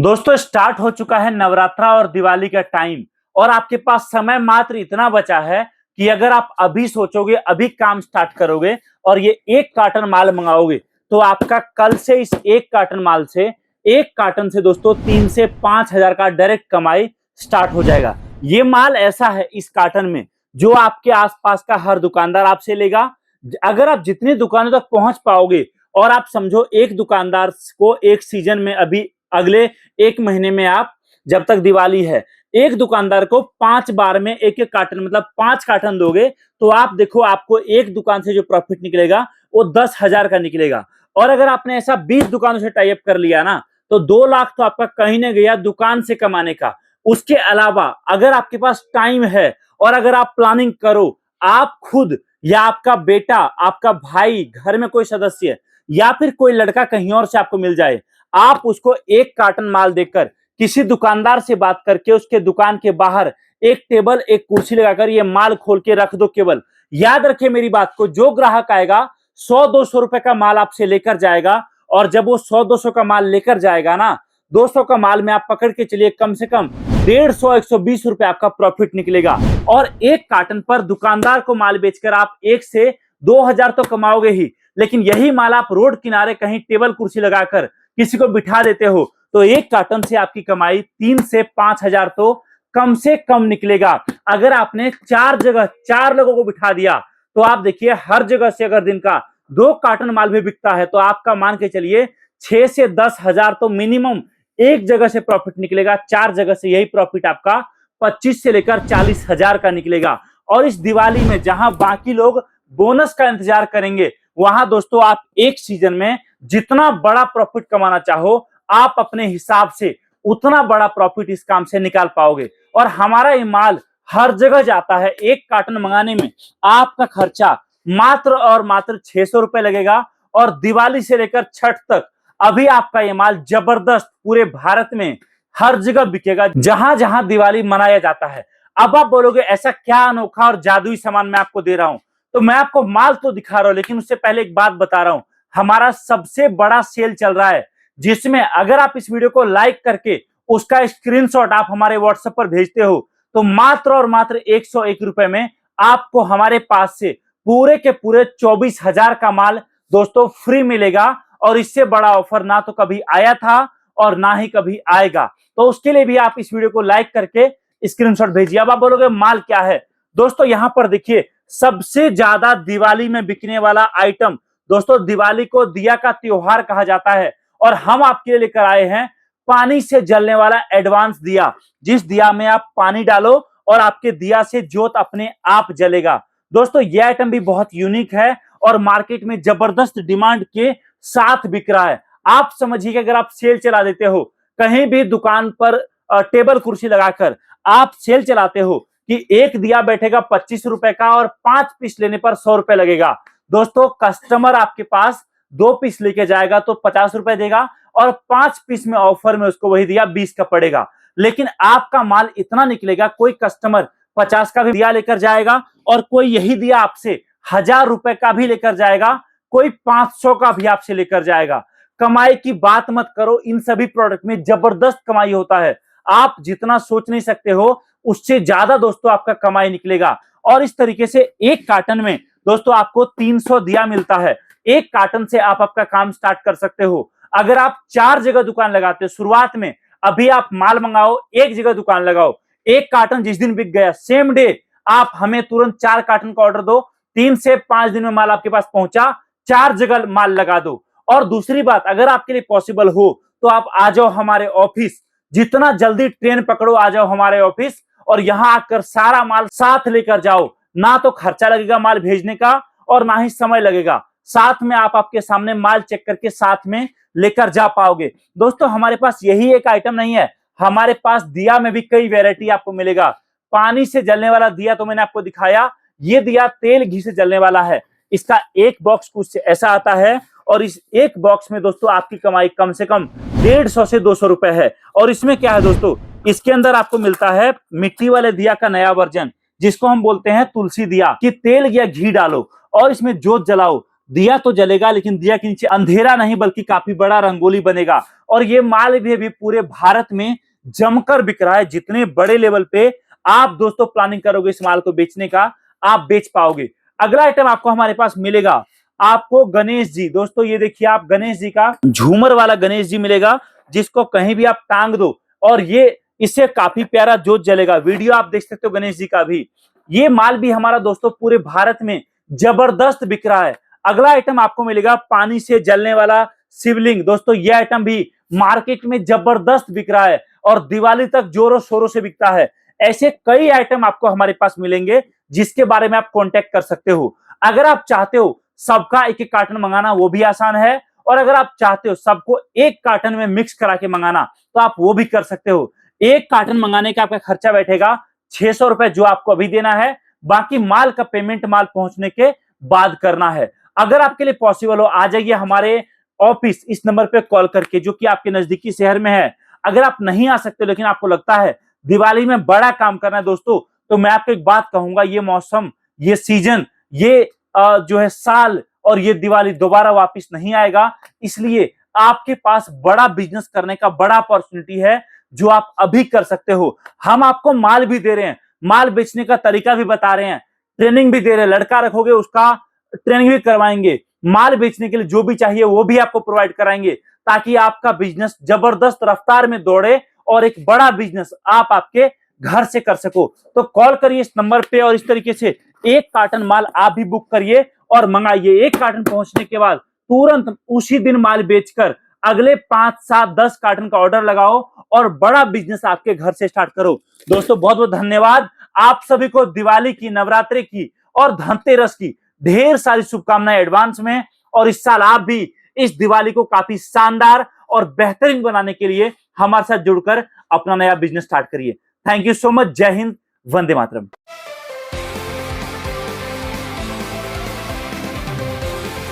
दोस्तों स्टार्ट हो चुका है नवरात्रा और दिवाली का टाइम और आपके पास समय मात्र इतना बचा है कि अगर आप अभी सोचोगे, अभी काम स्टार्ट करोगे और ये एक कार्टन माल मंगाओगे तो आपका कल से इस एक कार्टन माल से, एक कार्टन से दोस्तों 3 से 5 हजार का डायरेक्ट कमाई स्टार्ट हो जाएगा। ये माल ऐसा है इस कार्टन में जो आपके आसपास का हर दुकानदार आपसे लेगा। अगर आप जितनी दुकानों तक पहुंच पाओगे और आप समझो एक दुकानदार को एक सीजन में, अभी अगले एक महीने में, आप जब तक दिवाली है, एक दुकानदार को 5 बार में एक एक कार्टन मतलब 5 कार्टन दोगे तो आप देखो आपको एक दुकान से जो प्रॉफिट निकलेगा वो 10,000 का निकलेगा। और अगर आपने ऐसा 20 दुकानों से टाई अप कर लिया ना तो 2 लाख तो आपका कहीं ना गया दुकान से कमाने का। उसके अलावा अगर आपके पास टाइम है और अगर आप प्लानिंग करो, आप खुद या आपका बेटा, आपका भाई, घर में कोई सदस्य या फिर कोई लड़का कहीं और से आपको मिल जाए, आप उसको एक कार्टन माल देकर किसी दुकानदार से बात करके उसके दुकान के बाहर एक टेबल, एक कुर्सी लगाकर ये माल खोल के रख दो। केवल याद रखिए मेरी बात को, जो ग्राहक आएगा 100-200 रुपए का माल आपसे लेकर जाएगा और जब वो 100-200 का माल लेकर जाएगा ना, 200 का माल में आप पकड़ के चलिए कम से कम 150-120 रुपए आपका प्रॉफिट निकलेगा। और एक कार्टन पर दुकानदार को माल बेचकर आप 1 से 2 हजार तो कमाओगे ही, लेकिन यही माल आप रोड किनारे कहीं टेबल कुर्सी लगाकर किसी को बिठा देते हो तो एक कार्टन से आपकी कमाई 3 से 5 हजार तो कम से कम निकलेगा। अगर आपने 4 जगह 4 लोगों को बिठा दिया तो आप देखिए हर जगह से अगर दिन का 2 कार्टन माल भी बिकता है तो आपका मान के चलिए 6 से 10 हजार तो मिनिमम एक जगह से प्रॉफिट निकलेगा। 4 जगह से यही प्रॉफिट आपका 25 से लेकर 40 हजार का निकलेगा। और इस दिवाली में जहां बाकी लोग बोनस का इंतजार करेंगे, वहां दोस्तों आप एक सीजन में जितना बड़ा प्रॉफिट कमाना चाहो आप अपने हिसाब से उतना बड़ा प्रॉफिट इस काम से निकाल पाओगे। और हमारा ये माल हर जगह जाता है। एक कार्टन मंगाने में आपका खर्चा मात्र और मात्र 600 रुपए लगेगा और दिवाली से लेकर छठ तक अभी आपका ये माल जबरदस्त पूरे भारत में हर जगह बिकेगा जहां जहां दिवाली मनाया जाता है। अब आप बोलोगे ऐसा क्या अनोखा और जादुई सामान मैं आपको दे रहा हूं, तो मैं आपको माल तो दिखा रहा हूं लेकिन उससे पहले एक बात बता रहा हूं। हमारा सबसे बड़ा सेल चल रहा है जिसमें अगर आप इस वीडियो को लाइक करके उसका स्क्रीनशॉट आप हमारे व्हाट्सएप पर भेजते हो तो मात्र और मात्र 101 रुपए में आपको हमारे पास से पूरे के पूरे 24,000 का माल दोस्तों फ्री मिलेगा। और इससे बड़ा ऑफर ना तो कभी आया था और ना ही कभी आएगा। तो उसके लिए भी आप इस वीडियो को लाइक करके स्क्रीनशॉट भेजिए। अब आप बोलोगे माल क्या है, दोस्तों यहां पर देखिए सबसे ज्यादा दिवाली में बिकने वाला आइटम। दोस्तों दिवाली को दिया का त्योहार कहा जाता है और हम आपके लिए लेकर आए हैं पानी से जलने वाला एडवांस दिया, जिस दिया में आप पानी डालो और आपके दिया से ज्योत अपने आप जलेगा। दोस्तों यह आइटम भी बहुत यूनिक है और मार्केट में जबरदस्त डिमांड के साथ बिक रहा है। आप समझिए कि अगर आप सेल चला देते हो, कहीं भी दुकान पर टेबल कुर्सी लगाकर आप सेल चलाते हो कि एक दिया बैठेगा 25 रुपए का और 5 पीस लेने पर 100 रुपए लगेगा। दोस्तों कस्टमर आपके पास 2 पीस लेके जाएगा तो 50 रुपए देगा और 5 पीस में ऑफर में उसको वही दिया 20 का पड़ेगा। लेकिन आपका माल इतना निकलेगा, कोई कस्टमर 50 का भी दिया लेकर जाएगा और कोई यही दिया आपसे 1000 रुपए का भी लेकर जाएगा, कोई 500 का भी आपसे लेकर जाएगा। कमाई की बात मत करो, इन सभी प्रोडक्ट में जबरदस्त कमाई होता है। आप जितना सोच नहीं सकते हो उससे ज्यादा दोस्तों आपका कमाई निकलेगा। और इस तरीके से एक कार्टन में दोस्तों आपको 300 दिया मिलता है। एक कार्टन से आप आपका काम स्टार्ट कर सकते हो। अगर आप 4 जगह दुकान लगाते हो शुरुआत में, अभी आप माल मंगाओ, एक जगह दुकान लगाओ, एक कार्टन जिस दिन बिक गया सेम डे आप हमें तुरंत 4 कार्टन का ऑर्डर दो, 3 से 5 दिन में माल आपके पास पहुंचा, 4 जगह माल लगा दो। और दूसरी बात, अगर आपके लिए पॉसिबल हो तो आप आ जाओ हमारे ऑफिस, जितना जल्दी ट्रेन पकड़ो आ जाओ हमारे ऑफिस और यहां आकर सारा माल साथ लेकर जाओ। ना तो खर्चा लगेगा माल भेजने का और ना ही समय लगेगा, साथ में आप आपके सामने माल चेक करके साथ में लेकर जा पाओगे। दोस्तों हमारे पास यही एक आइटम नहीं है, हमारे पास दिया में भी कई वैरायटी आपको मिलेगा। पानी से जलने वाला दिया तो मैंने आपको दिखाया, ये दिया तेल घी से जलने वाला है। इसका एक बॉक्स कुछ ऐसा आता है और इस एक बॉक्स में दोस्तों आपकी कमाई कम से कम 150 से 200 रुपए है। और इसमें क्या है दोस्तों, इसके अंदर आपको मिलता है मिट्टी वाले दिया का नया वर्जन जिसको हम बोलते हैं तुलसी दिया, कि तेल या घी डालो और इसमें जोत जलाओ दिया तो जलेगा लेकिन दिया के नीचे अंधेरा नहीं बल्कि काफी बड़ा रंगोली बनेगा। और ये माल भी अभी पूरे भारत में जमकर बिक रहा है। जितने बड़े लेवल पे आप दोस्तों प्लानिंग करोगे इस माल को बेचने का, आप बेच पाओगे। अगला आइटम आपको हमारे पास मिलेगा, आपको गणेश जी। दोस्तों ये देखिए, आप गणेश जी का झूमर वाला गणेश जी मिलेगा, जिसको कहीं भी आप टांग दो और ये इससे काफी प्यारा जोत जलेगा। वीडियो आप देख सकते हो गणेश जी का भी। ये माल भी हमारा दोस्तों पूरे भारत में जबरदस्त बिक रहा है। अगला आइटम आपको मिलेगा पानी से जलने वाला शिवलिंग। दोस्तों ये आइटम भी मार्केट में जबरदस्त बिक रहा है और दिवाली तक जोरों शोरों से बिकता है। ऐसे कई आइटम आपको हमारे पास मिलेंगे जिसके बारे में आप कांटेक्ट कर सकते हो। अगर आप चाहते हो सबका एक एक कार्टन मंगाना, वो भी आसान है। और अगर आप चाहते हो सबको एक कार्टन में मिक्स करा के मंगाना, तो आप वो भी कर सकते हो। एक कार्टन मंगाने का आपका खर्चा बैठेगा 600 रुपए, जो आपको अभी देना है। बाकी माल का पेमेंट माल पहुंचने के बाद करना है। अगर आपके लिए पॉसिबल हो, आ जाइए हमारे ऑफिस इस नंबर पे कॉल करके, जो कि आपके नजदीकी शहर में है। अगर आप नहीं आ सकते लेकिन आपको लगता है दिवाली में बड़ा काम करना है दोस्तों, तो मैं आपको एक बात कहूंगा, ये मौसम, ये सीजन, ये जो है साल और ये दिवाली दोबारा वापस नहीं आएगा। इसलिए आपके पास बड़ा बिजनेस करने का बड़ा अपॉर्चुनिटी है, जो आप अभी कर सकते हो। हम आपको माल भी दे रहे हैं, माल बेचने का तरीका भी बता रहे हैं, ट्रेनिंग भी दे रहे हैं। लड़का रखोगे उसका ट्रेनिंग भी करवाएंगे। माल बेचने के लिए जो भी चाहिए वो भी आपको प्रोवाइड कराएंगे, ताकि आपका बिजनेस जबरदस्त रफ्तार में दौड़े और एक बड़ा बिजनेस आप आपके घर से कर सको। तो कॉल करिए इस नंबर पे और इस तरीके से एक कार्टन माल आप भी बुक करिए और मंगाइए। एक कार्टन पहुंचने के बाद तुरंत उसी दिन माल बेचकर अगले 5, 7, 10 कार्टन का ऑर्डर लगाओ और बड़ा बिजनेस आपके घर से स्टार्ट करो। दोस्तों बहुत बहुत धन्यवाद। आप सभी को दिवाली की, नवरात्रि की और धनतेरस की ढेर सारी शुभकामनाएं एडवांस में। और इस साल आप भी इस दिवाली को काफी शानदार और बेहतरीन बनाने के लिए हमारे साथ जुड़कर अपना नया बिजनेस स्टार्ट करिए। Thank you so much. जय हिंद, वंदे मातरम।